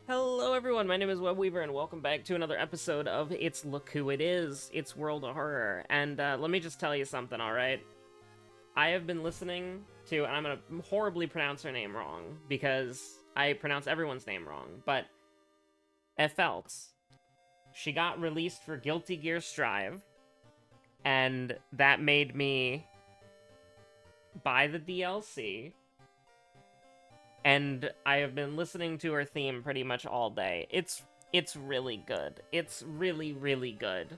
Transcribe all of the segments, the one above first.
Hello everyone, my name is Webweaver and welcome back to another episode of It's Look Who It Is, It's World of Horror. And let me just tell you something, alright? I have been listening to, and I'm gonna horribly pronounce her name wrong, because I pronounce everyone's name wrong, but Efelt. She got released for Guilty Gear Strive, and that made me buy the DLC. And I have been listening to her theme pretty much all day. It's really good. It's really, really good.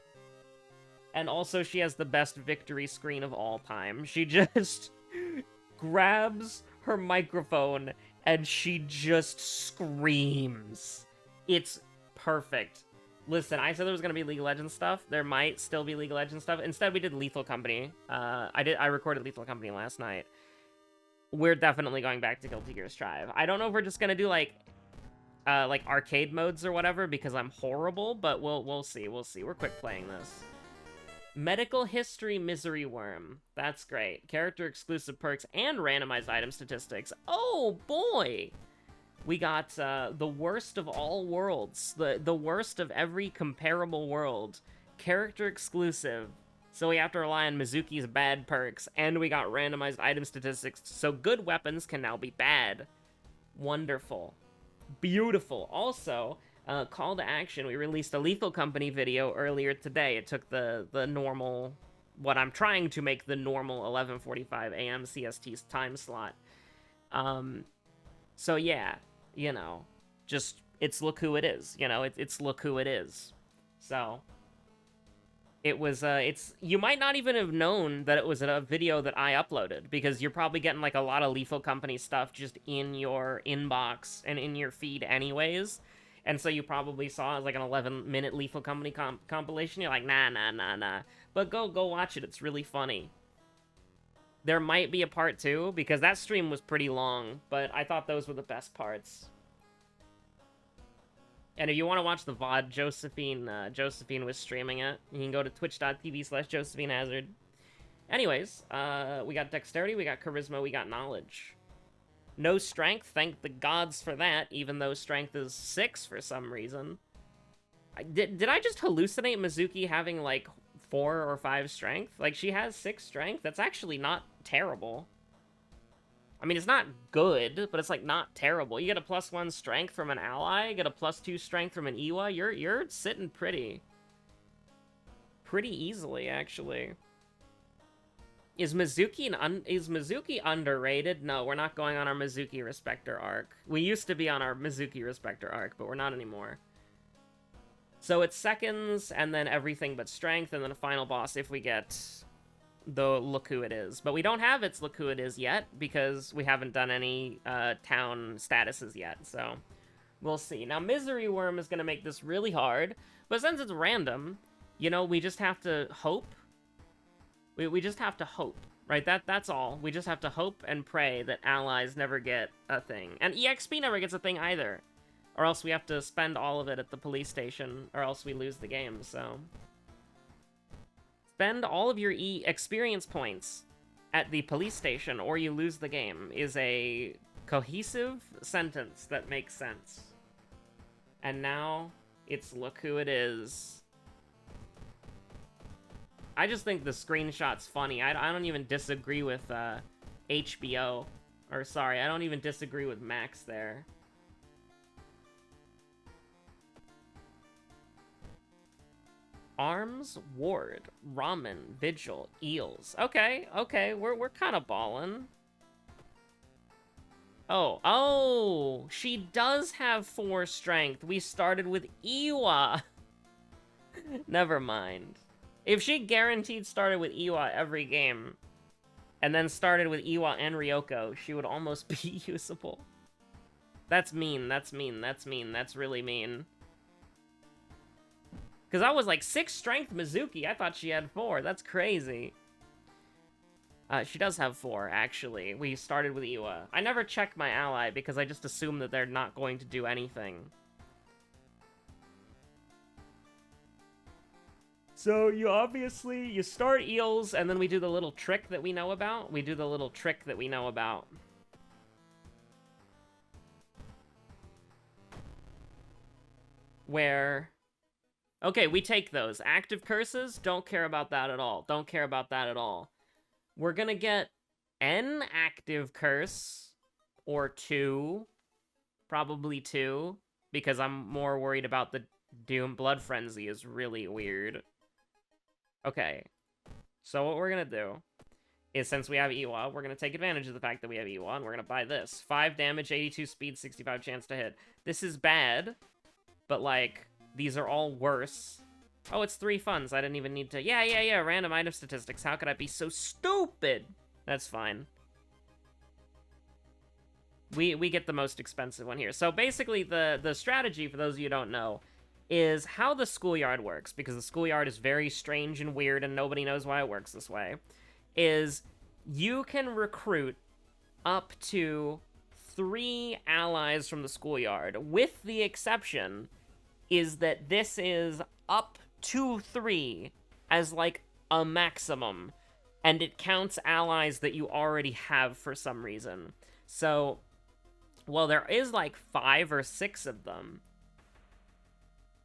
And also, she has the best victory screen of all time. She just grabs her microphone and she just screams. It's perfect. Listen, I said there was going to be League of Legends stuff. There might still be League of Legends stuff. Instead, we did Lethal Company. I recorded Lethal Company last night. We're definitely going back to Guilty Gear Strive. I don't know if we're just gonna do like arcade modes or whatever because I'm horrible, but we'll see. We'll see. We're quick playing this. Medical History Misery Worm. That's great. Character exclusive perks and randomized item statistics. Oh boy! We got the worst of all worlds. The worst of every comparable world. Character exclusive. So we have to rely on Mizuki's bad perks, and we got randomized item statistics, so good weapons can now be bad. Wonderful. Beautiful. Also, call to action, we released a Lethal Company video earlier today. It took the normal, what I'm trying to make the normal 11:45 a.m. CST time slot. So yeah, you know, just, it's Look Who It Is, you know, it's Look Who It Is. So... it was, you might not even have known that it was a video that I uploaded, because you're probably getting, like, a lot of Lethal Company stuff just in your inbox and in your feed anyways, and so you probably saw, like, an 11-minute Lethal Company compilation, you're like, nah, but go watch it, it's really funny. There might be a part 2, because that stream was pretty long, but I thought those were the best parts. And if you want to watch the VOD, Josephine was streaming it. You can go to twitch.tv/JosephineHazard. Anyways, we got dexterity, we got charisma, we got knowledge. No strength, thank the gods for that, even though strength is 6 for some reason. Did I just hallucinate Mizuki having, like, 4 or 5 strength? Like, she has 6 strength? That's actually not terrible. I mean, it's not good, but it's, like, not terrible. You get a +1 strength from an ally, you get a +2 strength from an Iwa, you're sitting pretty easily, actually. Is Mizuki underrated? No, we're not going on our Mizuki Respecter arc. We used to be on our Mizuki Respecter arc, but we're not anymore. So it's seconds, and then everything but strength, and then a final boss if we get... the Look Who It Is. But we don't have its Look Who It Is yet, because we haven't done any town statuses yet, so we'll see. Now, Misery Worm is going to make this really hard, but since it's random, you know, we just have to hope. We just have to hope, right? That's all. We just have to hope and pray that allies never get a thing. And EXP never gets a thing either. Or else we have to spend all of it at the police station, or else we lose the game, so... spend all of your experience points at the police station or you lose the game is a cohesive sentence that makes sense. And now, it's Look Who It Is. I just think the screenshot's funny. I don't even disagree with HBO. Or sorry, I don't even disagree with Max there. Arms, Ward, Ramen, Vigil, Eels. Okay, we're kind of ballin'. Oh, she does have 4 strength. We started with Iwa. Never mind. If she guaranteed started with Iwa every game, and then started with Iwa and Ryoko, she would almost be usable. That's mean, that's really mean. Because I was like, 6 strength Mizuki, I thought she had 4, that's crazy. She does have 4, actually. We started with Iwa. I never check my ally, because I just assume that they're not going to do anything. So, you start Eels, and then we do the little trick that we know about. where... Okay, we take those. Active curses, don't care about that at all. Don't care about that at all. We're gonna get an active curse, or 2. Probably 2, because I'm more worried about the Doom. Blood Frenzy is really weird. Okay, so what we're gonna do is, since we have Iwa, we're gonna take advantage of the fact that we have Iwa, and we're gonna buy this. 5 damage, 82 speed, 65 chance to hit. This is bad, but, like, these are all worse. Oh, it's 3 funds. I didn't even need to... Yeah, random item statistics. How could I be so stupid? That's fine. We get the most expensive one here. So basically, the strategy, for those of you who don't know, is how the schoolyard works, because the schoolyard is very strange and weird, and nobody knows why it works this way, is you can recruit up to 3 allies from the schoolyard, with the exception is that this is up to 3 as, like, a maximum, and it counts allies that you already have for some reason. So... well, there is, like, 5 or 6 of them.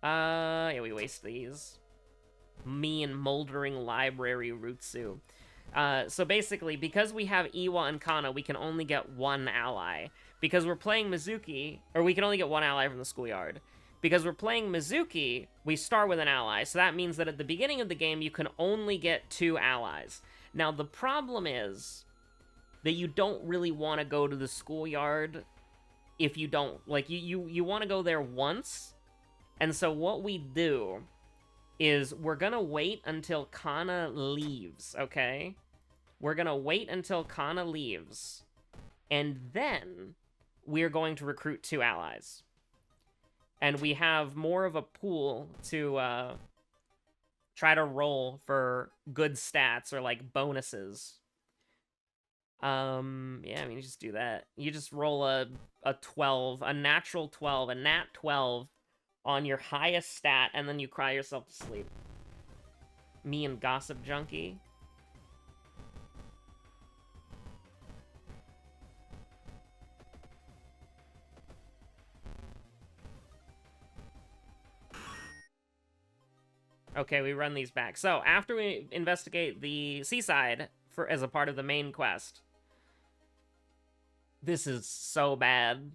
Yeah, we waste these. Me and Moldering Library Rutsu. So basically, because we have Iwa and Kana, we can only get 1 ally. Because we're playing Mizuki, or we can only get 1 ally from the schoolyard. Because we're playing Mizuki, we start with an ally. So that means that at the beginning of the game, you can only get 2 allies. Now, the problem is that you don't really want to go to the schoolyard if you don't, like, you want to go there once, and so what we do is we're gonna wait until Kana leaves, okay? We're gonna wait until Kana leaves, and then we're going to recruit 2 allies. And we have more of a pool to try to roll for good stats or, like, bonuses. Yeah, I mean, you just do that. You just roll a 12, a natural 12, a nat 12 on your highest stat, and then you cry yourself to sleep. Me and Gossip Junkie. Okay, we run these back. So, after we investigate the seaside as a part of the main quest... this is so bad.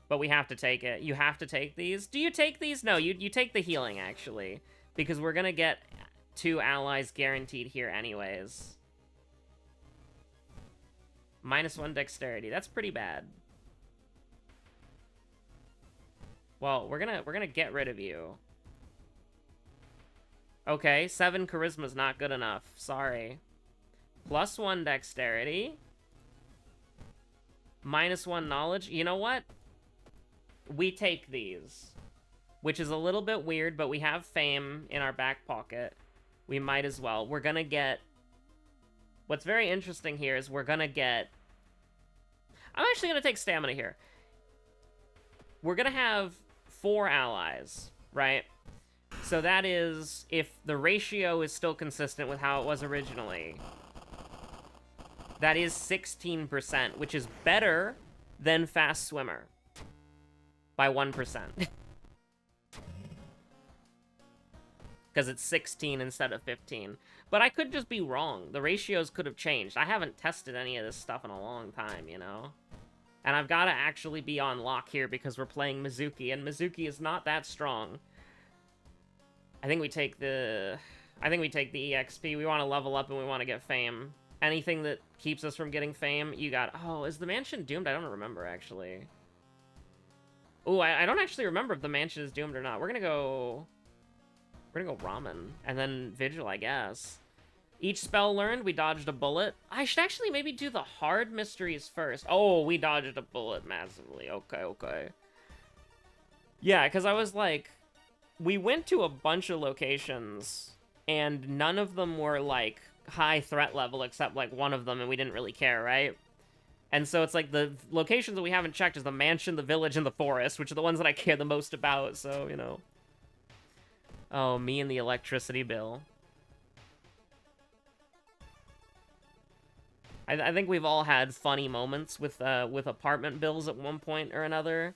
But we have to take it. You have to take these? Do you take these? No, you take the healing, actually. Because we're gonna get 2 allies guaranteed here anyways. -1 dexterity. That's pretty bad. Well, we're gonna get rid of you. Okay, 7 charisma's not good enough. Sorry. +1 dexterity. -1 knowledge. You know what? We take these. Which is a little bit weird, but we have fame in our back pocket. We might as well. We're gonna get... what's very interesting here is we're gonna get... I'm actually gonna take stamina here. We're gonna have 4 allies, right? So that is, if the ratio is still consistent with how it was originally, that is 16%, which is better than Fast Swimmer by 1%. Because it's 16 instead of 15. But I could just be wrong. The ratios could have changed. I haven't tested any of this stuff in a long time, you know? And I've got to actually be on lock here because we're playing Mizuki, and Mizuki is not that strong. I think we take the EXP. We want to level up and we want to get fame. Anything that keeps us from getting fame, you got... oh, is the mansion doomed? I don't remember, actually. Ooh, I don't actually remember if the mansion is doomed or not. We're gonna go ramen. And then vigil, I guess. Each spell learned, we dodged a bullet. I should actually maybe do the hard mysteries first. Oh, we dodged a bullet massively. Okay. Yeah, because I was like... we went to a bunch of locations, and none of them were, like, high threat level, except, like, one of them, and we didn't really care, right? And so it's like the locations that we haven't checked is the mansion, the village, and the forest, which are the ones that I care the most about, so, you know. Oh, me and the electricity bill. I think we've all had funny moments with apartment bills at one point or another.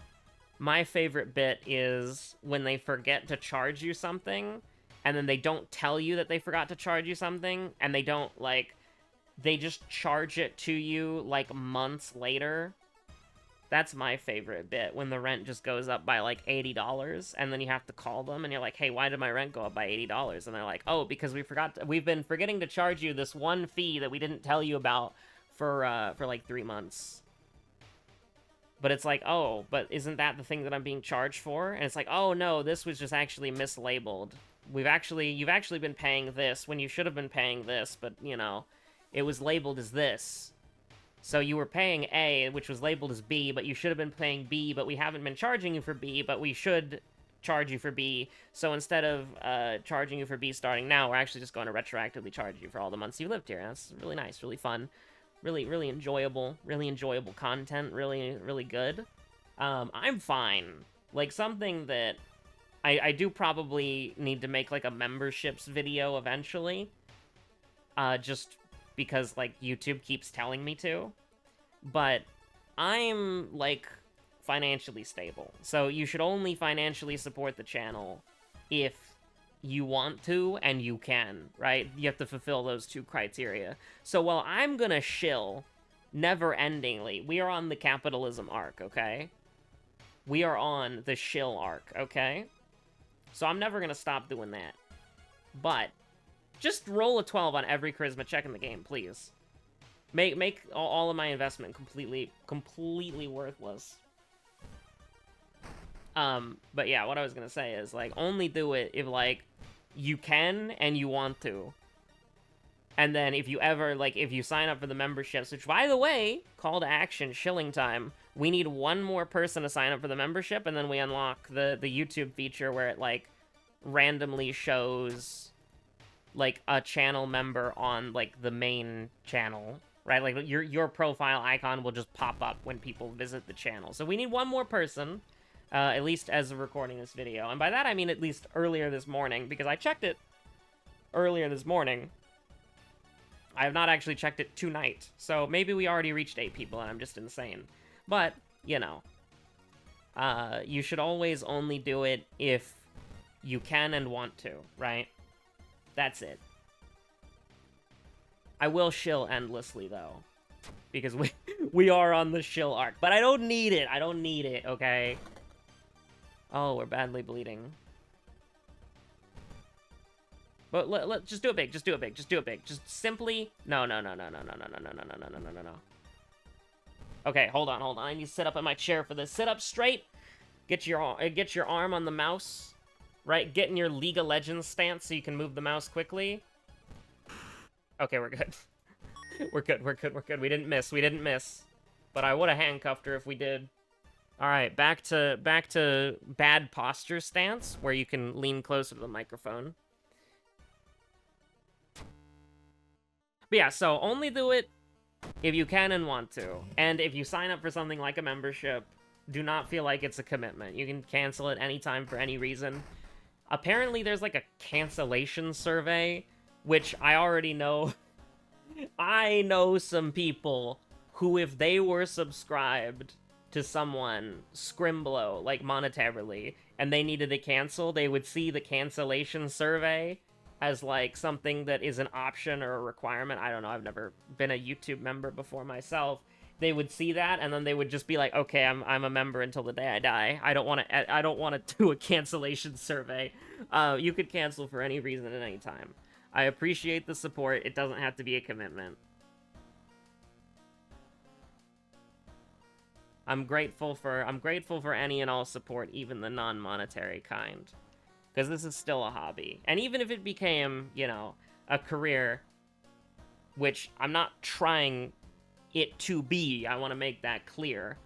My favorite bit is when they forget to charge you something, and then they don't tell you that they forgot to charge you something, and they don't, like, they just charge it to you, like, months later. That's my favorite bit, when the rent just goes up by, like, $80, and then you have to call them, and you're like, hey, why did my rent go up by $80? And they're like, oh, because we've been forgetting to charge you this one fee that we didn't tell you about for like 3 months. But it's like, oh, but isn't that the thing that I'm being charged for? And it's like, oh no, this was just actually mislabeled. You've actually been paying this when you should have been paying this, but, you know, it was labeled as this. So you were paying A, which was labeled as B, but you should have been paying B, but we haven't been charging you for B, but we should charge you for B. So instead of charging you for B starting now, we're actually just going to retroactively charge you for all the months you lived here. And that's really nice, really fun. Really enjoyable content, really good. I'm fine. Like, something that I do probably need to make, like, a memberships video eventually. Just because, like, YouTube keeps telling me to. But I'm, like, financially stable. So you should only financially support the channel if you want to and you can, right? You have to fulfill those two criteria. So while I'm gonna shill never-endingly, we are on the capitalism arc, okay? We are on the shill arc, okay? So I'm never gonna stop doing that. But just roll a 12 on every charisma check in the game, please. Make all of my investment completely worthless. But yeah, what I was gonna say is, like, only do it if, like, you can and you want to. And then if you ever, like, if you sign up for the memberships, which, by the way, call to action, shilling time, we need one more person to sign up for the membership, and then we unlock the YouTube feature where it, like, randomly shows, like, a channel member on, like, the main channel, right? Like, your profile icon will just pop up when people visit the channel. So we need one more person. At least as of recording this video. And by that, I mean at least earlier this morning, because I checked it earlier this morning. I have not actually checked it tonight, so maybe we already reached 8 people and I'm just insane. But, you know, you should always only do it if you can and want to, right? That's it. I will shill endlessly, though, because we are on the shill arc. But I don't need it. I don't need it, okay? Oh, we're badly bleeding. But let just do it big. Just do it big. Just do it big. Just simply no. Okay, hold on. I need to sit up in my chair for this. Sit up straight. Get your arm on the mouse. Right, get in your League of Legends stance so you can move the mouse quickly. Okay, we're good. We're good. We didn't miss. But I would have handcuffed her if we did. All right, back to bad posture stance, where you can lean closer to the microphone. But yeah, so only do it if you can and want to. And if you sign up for something like a membership, do not feel like it's a commitment. You can cancel it anytime for any reason. Apparently, there's, like, a cancellation survey, which I already know. I know some people who, if they were subscribed to someone Scrimblow, like, monetarily, and they needed to cancel, they would see the cancellation survey as, like, something that is an option or a requirement. I don't know, I've never been a YouTube member before myself. They would see that, and then they would just be like, okay, I'm a member until the day I die. I don't want to do a cancellation survey. You could cancel for any reason at any time. I appreciate the support. It doesn't have to be a commitment. I'm grateful for any and all support, even the non-monetary kind. Because this is still a hobby. And even if it became, you know, a career, which I'm not trying it to be, I want to make that clear.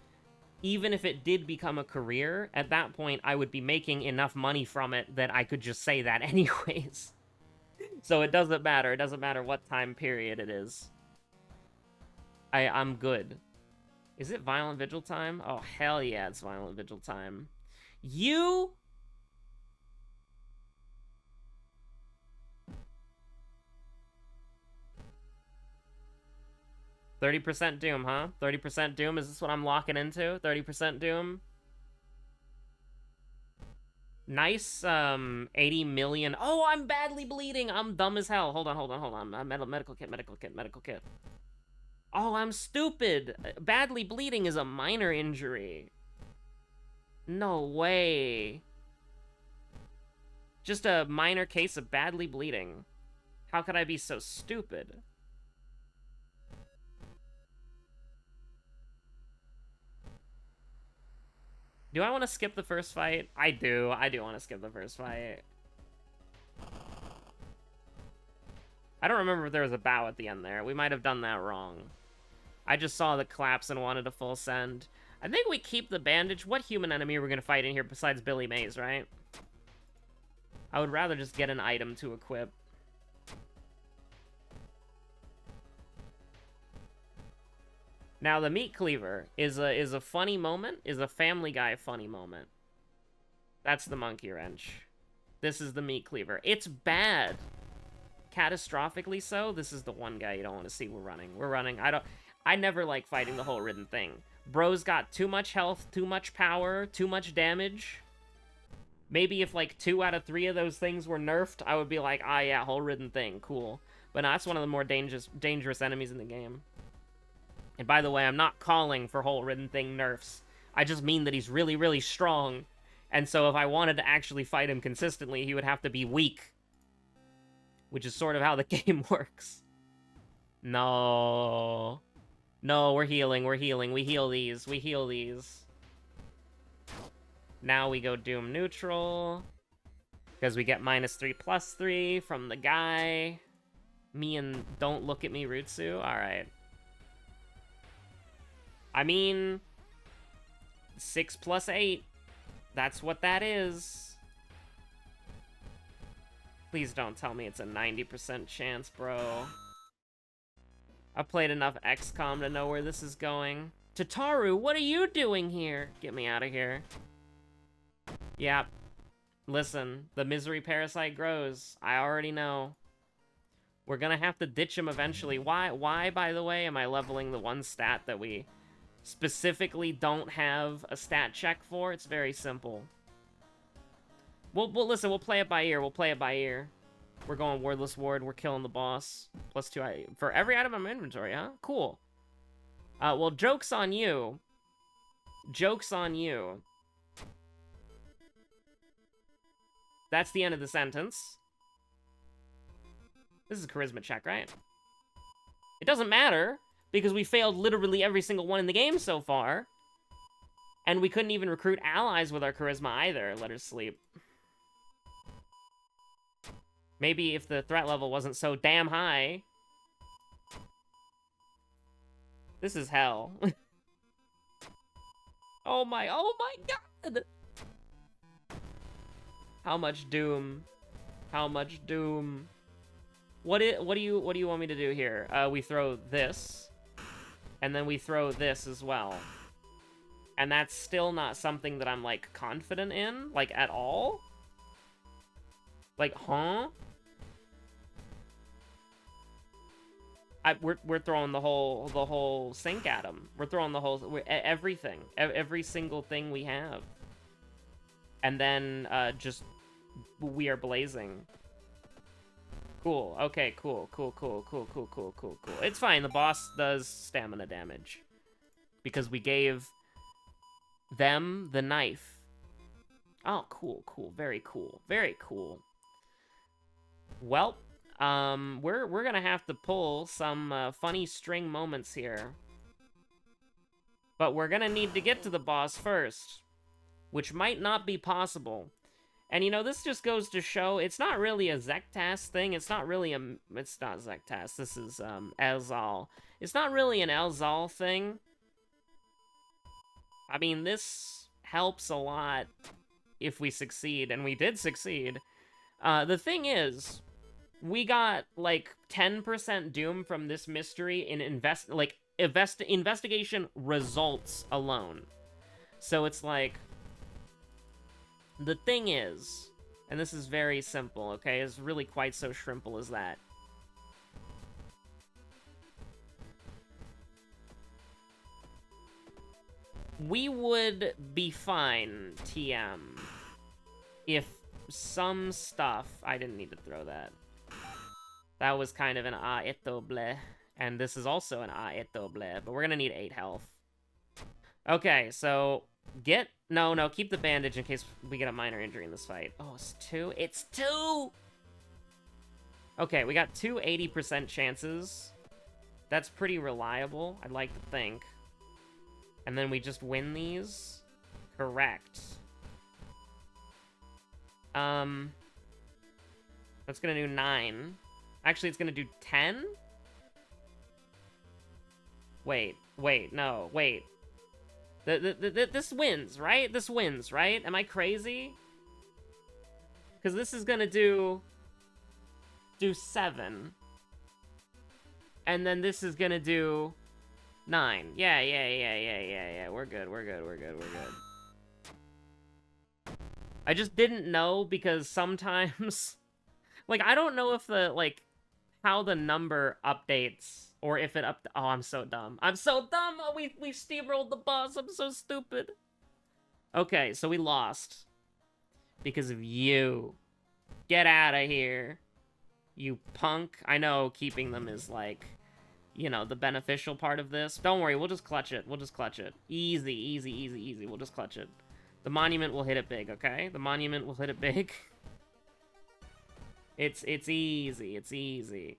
Even if it did become a career, at that point I would be making enough money from it that I could just say that anyways. So it doesn't matter. It doesn't matter what time period it is. I'm good. Is it Violent Vigil time? Oh, hell yeah, it's Violent Vigil time. You... 30% Doom, huh? 30% Doom? Is this what I'm locking into? 30% Doom? Nice, 80 million. Oh, I'm badly bleeding. I'm dumb as hell. Hold on. Medical kit. Oh, I'm stupid. Badly bleeding is a minor injury. No way. Just a minor case of badly bleeding. How could I be so stupid? Do I want to skip the first fight? I do want to skip the first fight. I don't remember if there was a bow at the end there. We might have done that wrong. I just saw the collapse and wanted a full send. I think we keep the bandage. What human enemy are we going to fight in here besides Billy Mays, right? I would rather just get an item to equip. Now, the meat cleaver is a funny moment, is a Family Guy funny moment. That's the monkey wrench. This is the meat cleaver. It's bad. Catastrophically so. This is the one guy you don't want to see. We're running. I never like fighting the whole ridden thing. Bro's got too much health, too much power, too much damage. Maybe if like 2 out of 3 of those things were nerfed, I would be like, ah yeah, whole ridden thing, cool. But no, that's one of the more dangerous enemies in the game. And by the way, I'm not calling for whole ridden thing nerfs. I just mean that he's really, really strong. And so if I wanted to actually fight him consistently, he would have to be weak. Which is sort of how the game works. No. No, we're healing. We heal these. Now we go Doom neutral. Because we get -3/+3 from the guy. Me and Don't Look at Me Rutsu. Alright. I mean, 6+8. That's what that is. Please don't tell me it's a 90% chance, bro. I've played enough XCOM to know where this is going. Tataru, what are you doing here? Get me out of here. Yeah. Listen, the misery parasite grows. I already know. We're gonna have to ditch him eventually. Why, by the way, am I leveling the one stat that we specifically don't have a stat check for? It's very simple. We'll listen, we'll play it by ear. We're going Wordless Ward, we're killing the boss. +2 for every item in my inventory, huh? Cool. Well, joke's on you. That's the end of the sentence. This is a charisma check, right? It doesn't matter, because we failed literally every single one in the game so far. And we couldn't even recruit allies with our charisma either. Let her sleep. Maybe if the threat level wasn't so damn high. This is hell. Oh my god! How much doom? What do you want me to do here? We throw this. And then we throw this as well. And that's still not something that I'm, like, confident in, like, at all? Like, huh? We're throwing the whole sink at him. We're throwing everything. Every single thing we have. And then, just, we are blazing. Cool. Okay, cool. It's fine. The boss does stamina damage. Because we gave them the knife. Oh, cool. Very cool. Well, we're gonna have to pull some funny string moments here. But we're gonna need to get to the boss first. Which might not be possible. And, you know, this just goes to show, it's not really a Zektas thing. It's not Zektas. This is, Elzal. It's not really an Elzal thing. I mean, this helps a lot if we succeed, and we did succeed. The thing is, we got, like, 10% doom from this mystery in investigation results alone. So it's like... The thing is, and this is very simple, okay? It's really quite so shrimple as that. We would be fine, TM, if some stuff... I didn't need to throw that. That was kind of an eto bleh. And this is also an eto bleh, but we're gonna need 8 health. Okay, so get... No, keep the bandage in case we get a minor injury in this fight. Oh, it's 2? It's 2! Okay, we got 2 80% chances. That's pretty reliable, I'd like to think. And then we just win these? Correct. That's gonna do 9. Actually, it's gonna do 10? Wait. This wins, right? This wins, right? Am I crazy? Because this is gonna do 7. And then this is gonna do 9. Yeah. We're good. I just didn't know because sometimes... like, I don't know if the, like, how the number updates or if it Oh, I'm so dumb. Oh, we steamrolled the boss. I'm so stupid. Okay, so we lost. Because of you. Get out of here. You punk. I know keeping them is, like, you know, the beneficial part of this. Don't worry, we'll just clutch it. Easy. We'll just clutch it. The monument will hit it big, okay? The monument will hit it big. It's easy.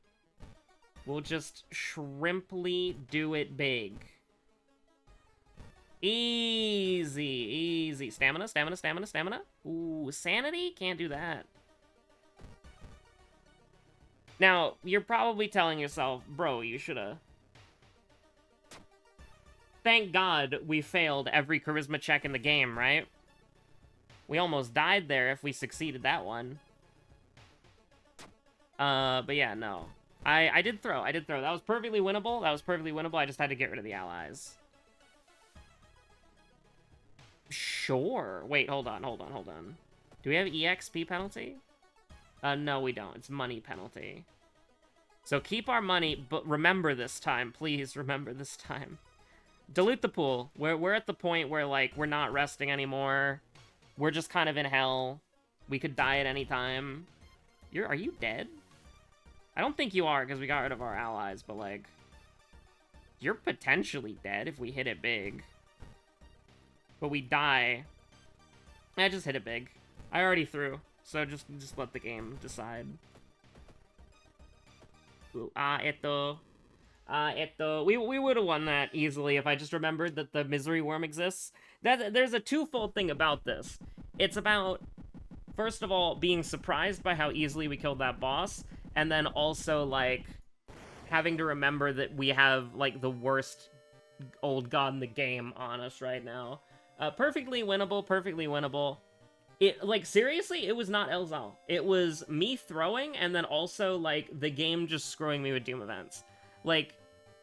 We'll just shrimply do it big. Easy. Stamina. Ooh, sanity? Can't do that. Now, you're probably telling yourself, bro, you should've... Thank God we failed every charisma check in the game, right? We almost died there if we succeeded that one. But yeah, no. I did throw. That was perfectly winnable. I just had to get rid of the allies. Sure. Wait, hold on. Do we have EXP penalty? No, we don't. It's money penalty. So keep our money, but remember this time. Please remember this time. Dilute the pool. We're at the point where, like, we're not resting anymore. We're just kind of in hell. We could die at any time. Are you dead? I don't think you are, because we got rid of our allies, but, like... You're potentially dead if we hit it big. But we die. I just hit it big. I already threw, so just let the game decide. Ooh, we would have won that easily if I just remembered that the misery worm exists. There's a twofold thing about this. It's about, first of all, being surprised by how easily we killed that boss, and then also, like, having to remember that we have, like, the worst old god in the game on us right now. Perfectly winnable. It, like, seriously, it was not Elzal. It was me throwing, and then also, like, the game just screwing me with Doom events. Like,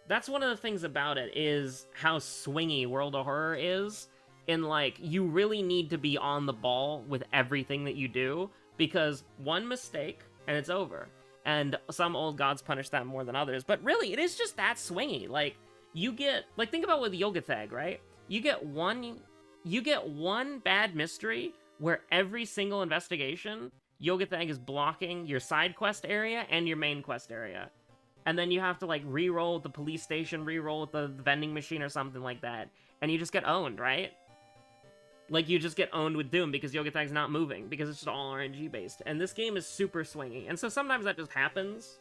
that's one of the things about it, is how swingy World of Horror is, in, like, you really need to be on the ball with everything that you do, because one mistake, and it's over. And some old gods punish that more than others, but really, it is just that swingy. Like, you get, like, think about with Yogathag, right? You get one bad mystery where every single investigation, Yogathag is blocking your side quest area and your main quest area. And then you have to, like, re-roll with the police station, re-roll with the vending machine or something like that. And you just get owned, right? Like, you just get owned with Doom because Yogathag's not moving, because it's just all RNG-based. And this game is super swingy. And so sometimes that just happens.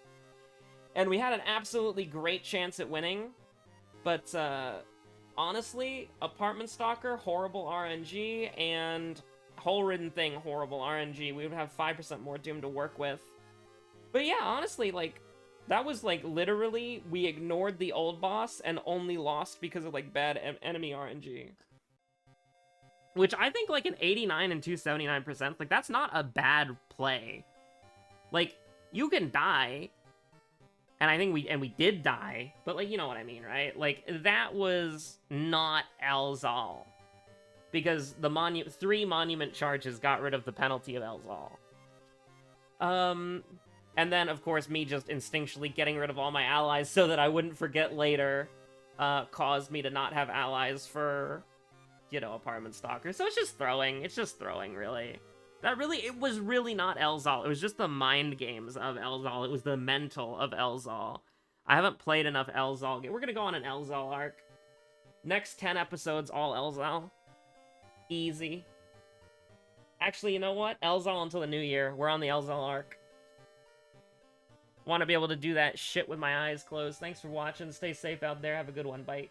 And we had an absolutely great chance at winning. But, honestly, Apartment Stalker, horrible RNG, and Hole Ridden Thing, horrible RNG. We would have 5% more Doom to work with. But yeah, honestly, like, that was, like, literally, we ignored the old boss and only lost because of, like, bad enemy RNG. Which I think, like, an 89 and 279%, like, that's not a bad play. Like, you can die, and I think we did die, but, like, you know what I mean, right? Like, that was not Elzal. Because the 3 monument charges got rid of the penalty of Elzal. And then, of course, me just instinctually getting rid of all my allies so that I wouldn't forget later, caused me to not have allies for, you know, Apartment Stalker. So it's just throwing, really. It was really not Elzal. It was just the mind games of Elzal. It was the mental of Elzal. I haven't played enough Elzal. We're gonna go on an Elzal arc. Next 10 episodes, all Elzal. Easy. Actually, you know what? Elzal until the new year. We're on the Elzal arc. Want to be able to do that shit with my eyes closed. Thanks for watching. Stay safe out there. Have a good one. Bye.